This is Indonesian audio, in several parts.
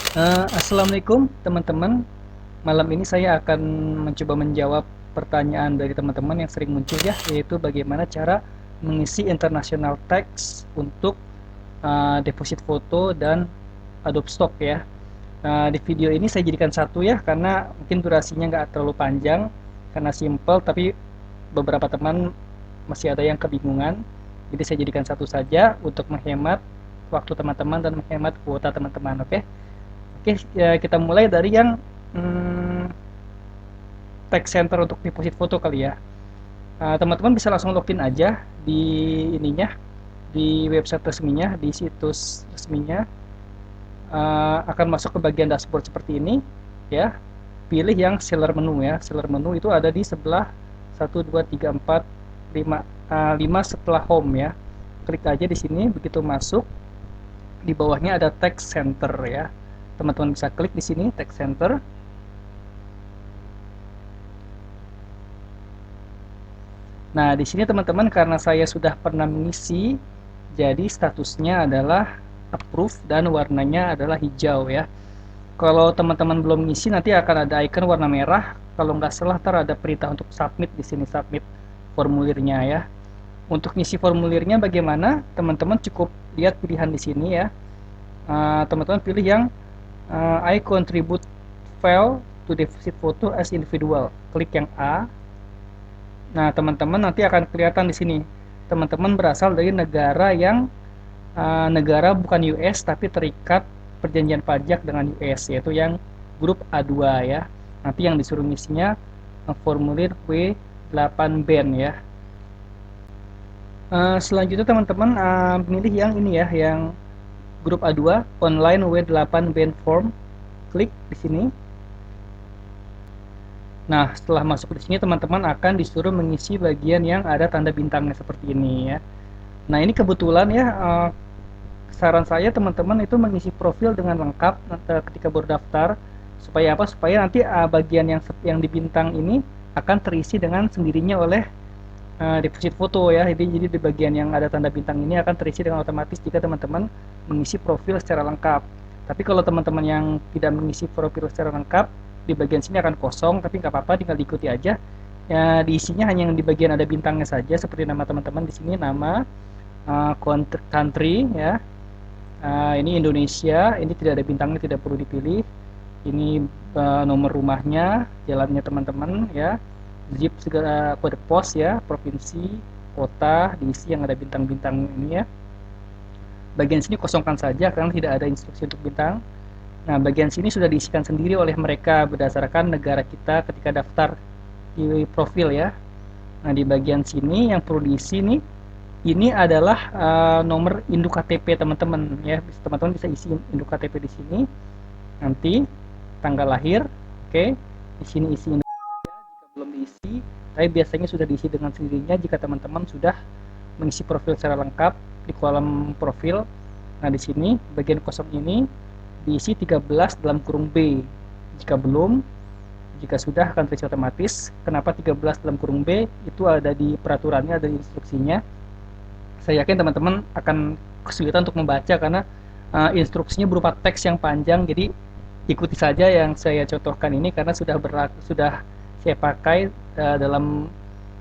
Assalamualaikum teman-teman. Malam ini saya akan mencoba menjawab pertanyaan dari teman-teman yang sering muncul ya, yaitu bagaimana cara mengisi international text untuk deposit foto dan Adobe Stock ya. Di video ini saya jadikan satu ya, karena mungkin durasinya nggak terlalu panjang, karena simple, tapi beberapa teman masih ada yang kebingungan. Jadi saya jadikan satu saja untuk menghemat waktu teman-teman dan menghemat kuota teman-teman, oke? Oke, ya kita mulai dari yang hmm, text center untuk deposit foto kali ya. Teman-teman bisa langsung login aja di ininya, di website resminya, di situs resminya. Akan masuk ke bagian dashboard seperti ini, ya. Pilih yang seller menu ya. Seller menu itu ada di sebelah 1, 2, 3, 4, 5, 5 setelah home ya. Klik aja di sini, begitu masuk di bawahnya ada text center ya. Teman-teman bisa klik di sini text center. Nah, di sini teman-teman, karena saya sudah pernah mengisi, jadi statusnya adalah approve dan warnanya adalah hijau ya. Kalau teman-teman belum mengisi, nanti akan ada icon warna merah. Kalau nggak salah, ntar ada perintah untuk submit di sini, submit formulirnya ya. Untuk ngisi formulirnya bagaimana? Teman-teman cukup lihat pilihan di sini ya. Teman-teman pilih yang I contribute file to deposit photo as individual. Klik yang A. Nah, teman-teman nanti akan kelihatan di sini. Teman-teman berasal dari negara yang negara bukan US tapi terikat perjanjian pajak dengan US, yaitu yang grup A2 ya. Nanti yang disuruh ngisinya formulir W8 band ya. Selanjutnya teman-teman pilih yang ini ya, yang grup A2 online W8 band form. Klik di sini. Nah, setelah masuk di sini teman-teman akan disuruh mengisi bagian yang ada tanda bintangnya seperti ini ya. Nah, ini kebetulan ya, saran saya teman-teman itu mengisi profil dengan lengkap ketika berdaftar, supaya apa? Supaya nanti bagian yang di bintang ini akan terisi dengan sendirinya oleh deposit foto ya. Jadi di bagian yang ada tanda bintang ini akan terisi dengan otomatis jika teman-teman mengisi profil secara lengkap. Tapi kalau teman-teman yang tidak mengisi profil secara lengkap, di bagian sini akan kosong, tapi nggak apa-apa, tinggal diikuti aja. Ya, diisinya hanya yang di bagian ada bintangnya saja, seperti nama teman-teman di sini, nama, country ya. Ini Indonesia, ini tidak ada bintangnya, tidak perlu dipilih. Ini nomor rumahnya, jalannya teman-teman ya, zip segala, kode pos ya, provinsi, kota, diisi yang ada bintang-bintang ini ya. Bagian sini kosongkan saja karena tidak ada instruksi untuk bintang. Nah, bagian sini sudah diisikan sendiri oleh mereka berdasarkan negara kita ketika daftar di profil ya. Nah, di bagian sini yang perlu diisi nih, ini adalah nomor induk KTP teman-teman ya. Teman-teman bisa isi induk KTP di sini. Nanti tanggal lahir, oke. Di sini isi Indonesia jika belum diisi, tapi biasanya sudah diisi dengan sendirinya jika teman-teman sudah mengisi profil secara lengkap di kolom profil. Nah, di sini bagian kosong ini diisi 13 dalam kurung B. Jika belum, jika sudah akan terisi otomatis. Kenapa 13 dalam kurung B? Itu ada di peraturannya, ada di instruksinya. Saya yakin teman-teman akan kesulitan untuk membaca karena instruksinya berupa teks yang panjang. Jadi ikuti saja yang saya contohkan ini karena sudah saya pakai dalam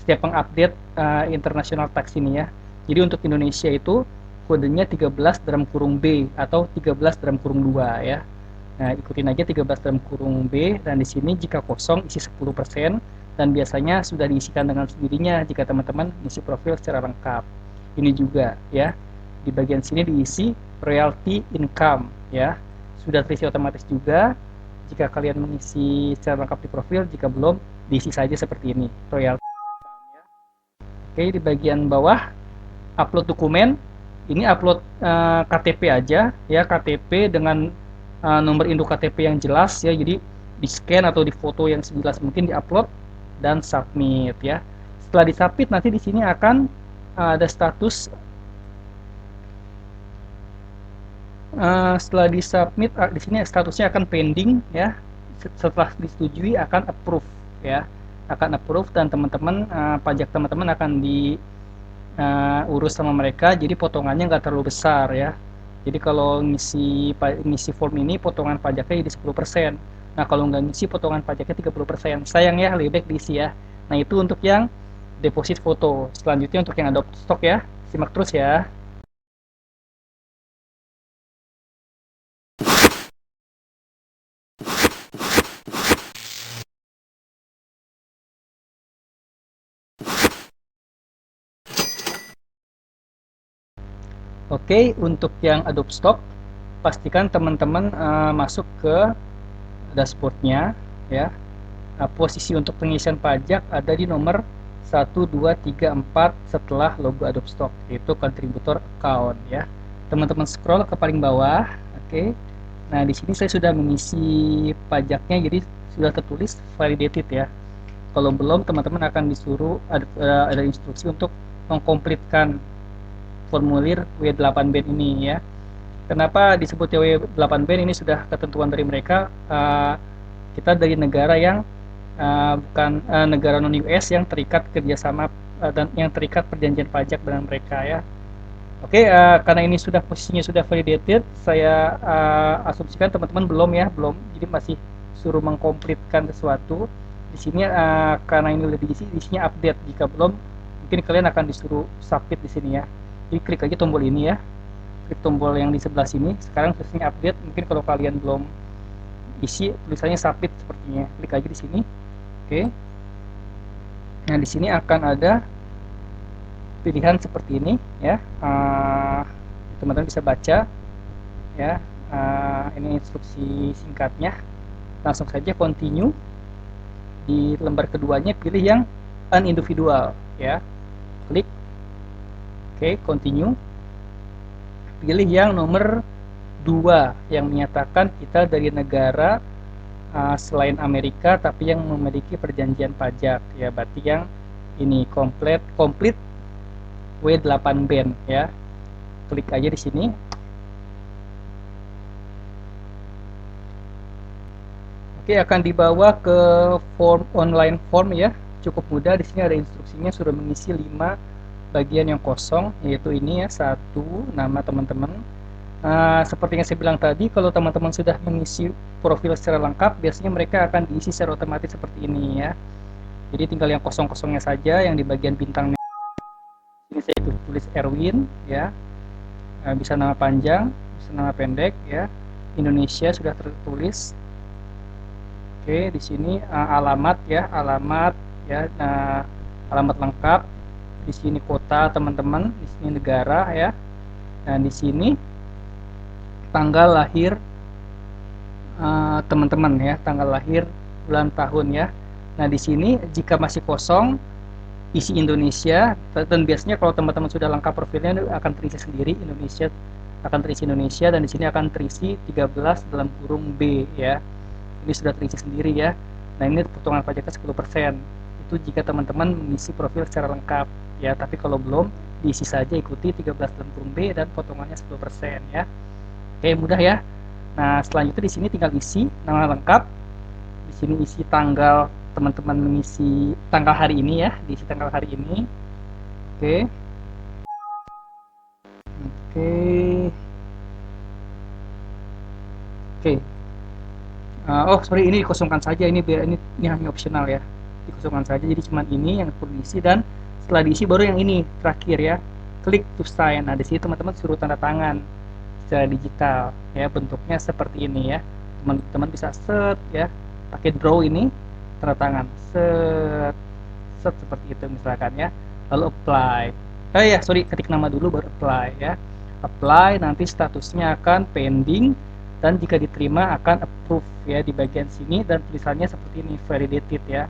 setiap pengupdate international tax ini ya. Jadi untuk Indonesia itu kodenya 13 dalam kurung B atau 13 dalam kurung 2 ya. Nah, ikutin aja 13 dalam kurung B, dan di sini jika kosong isi 10%, dan biasanya sudah diisikan dengan sendirinya jika teman-teman isi profil secara lengkap. Ini juga ya. Di bagian sini diisi royalty income ya. Sudah terisi otomatis juga jika kalian mengisi secara lengkap di profil, jika belum diisi saja seperti ini, royalty income ya. Oke, di bagian bawah upload dokumen. Ini upload KTP aja ya, KTP dengan nomor induk KTP yang jelas ya. Jadi di scan atau di foto yang sejelas mungkin, diupload dan submit ya. Setelah disubmit nanti di sini akan ada status. Setelah disubmit di sini statusnya akan pending ya. Setelah disetujui akan approve ya, akan approve, dan teman-teman pajak teman-teman akan di urus sama mereka, jadi potongannya nggak terlalu besar ya. Jadi kalau ngisi form ini potongan pajaknya jadi 10%. Nah, kalau nggak ngisi potongan pajaknya 30%. Sayang ya, lebih baik diisi ya. Nah, itu untuk yang deposit foto. Selanjutnya untuk yang adopt stock ya. Simak terus ya. Oke, untuk yang adopt stock, pastikan teman-teman masuk ke dashboardnya ya. Posisi untuk pengisian pajak ada di nomor 1, 2, 3, 4 setelah logo Adobe Stock, yaitu contributor account ya. Teman-teman scroll ke paling bawah, oke. Nah, di sini saya sudah mengisi pajaknya, jadi sudah tertulis validated ya. Kalau belum, teman-teman akan disuruh ada instruksi untuk mengkomplitkan formulir W8BEN ini ya. Kenapa disebut W8BEN? Ini sudah ketentuan dari mereka. Kita dari negara yang bukan negara non US yang terikat kerjasama dan yang terikat perjanjian pajak dengan mereka ya. Oke, karena ini sudah posisinya sudah validated, saya asumsikan teman-teman belum ya, belum. Jadi masih suruh mengkomplitkan sesuatu. Di sini karena ini udah diisi, isinya update. Jika belum, mungkin kalian akan disuruh submit di sini ya. Jadi klik aja tombol ini ya, klik tombol yang di sebelah sini. Sekarang tulisnya update. Mungkin kalau kalian belum isi tulisannya submit sepertinya, klik aja di sini. Oke. Nah, di sini akan ada pilihan seperti ini ya. Teman-teman bisa baca ya. Ini instruksi singkatnya. Langsung saja continue. Di lembar keduanya pilih yang unindividual ya. Klik. Oke, continue. Pilih yang nomor 2 yang menyatakan kita dari negara selain Amerika tapi yang memiliki perjanjian pajak ya, berarti yang ini komplit W8BEN ya. Klik aja di sini. Oke, akan dibawa ke online form ya. Cukup mudah, di sini ada instruksinya, sudah mengisi 5 bagian yang kosong, yaitu ini ya, 1 nama teman-teman. Seperti yang saya bilang tadi, kalau teman-teman sudah mengisi profil secara lengkap, biasanya mereka akan diisi secara otomatis seperti ini ya. Jadi tinggal yang kosong-kosongnya saja, yang di bagian bintangnya. Ini saya tulis Erwin ya. Bisa nama panjang, bisa nama pendek ya. Indonesia sudah tertulis. Oke, di sini alamat ya, alamat ya. Nah, alamat lengkap. Di sini kota teman-teman, di sini negara ya. Nah, di sini tanggal lahir teman-teman ya, tanggal lahir, bulan, tahun ya. Nah, di sini jika masih kosong, isi Indonesia, dan biasanya kalau teman-teman sudah lengkap profilnya akan terisi sendiri Indonesia, akan terisi Indonesia, dan di sini akan terisi 13 dalam kurung B ya. Ini sudah terisi sendiri ya. Nah, ini potongan pajaknya 10%. Itu jika teman-teman mengisi profil secara lengkap ya, tapi kalau belum, diisi saja, ikuti 13 dalam kurung B dan potongannya 10% ya. Oke, mudah ya. Nah, selanjutnya di sini tinggal isi nama lengkap. Di sini isi tanggal, teman-teman mengisi tanggal hari ini ya, diisi tanggal hari ini. Oke. Oke. Oke. Oh, sorry, ini dikosongkan saja, ini biar ini hanya opsional ya. Dikosongkan saja, jadi cuma ini yang perlu diisi, dan setelah diisi baru yang ini terakhir ya. Klik to sign. Nah, di sini teman-teman suruh tanda tangan secara digital ya, bentuknya seperti ini ya. Teman-teman bisa set ya, pakai draw ini, tanda tangan set set seperti itu misalkan ya, lalu apply. Ya sorry, ketik nama dulu baru apply ya. Apply, nanti statusnya akan pending, dan jika diterima akan approve ya di bagian sini, dan tulisannya seperti ini, validated ya.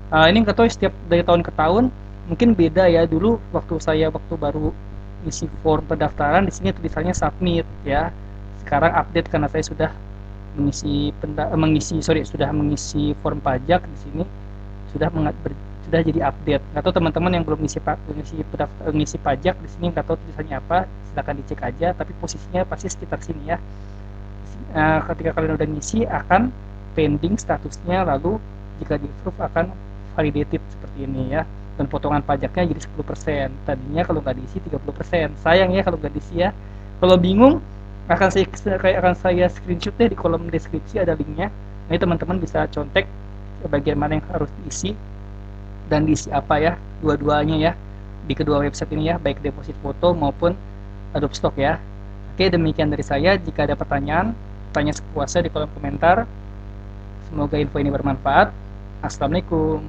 Ini nggak tahu setiap dari tahun ke tahun mungkin beda ya. Dulu waktu baru isi form pendaftaran, di sini tulisannya submit ya. Sekarang update karena saya sudah sudah mengisi form pajak, di sini sudah sudah jadi update. Atau teman-teman yang belum ngisi pajak, di sini nggak tahu tulisannya apa, silahkan dicek aja, tapi posisinya pasti sekitar sini ya. Ketika kalian udah ngisi akan pending statusnya, lalu jika di approve akan validated seperti ini ya, dan potongan pajaknya jadi 10%. Tadinya kalau nggak diisi 30%. Sayang ya kalau nggak diisi ya. Kalau bingung Akan saya screenshot deh di kolom deskripsi, ada linknya. Ini teman-teman bisa contek bagian mana yang harus diisi dan diisi apa ya, dua-duanya ya, di kedua website ini ya, baik deposit foto maupun Adobe Stock ya. Oke, demikian dari saya. Jika ada pertanyaan, tanya sepuasnya di kolom komentar. Semoga info ini bermanfaat. Assalamualaikum.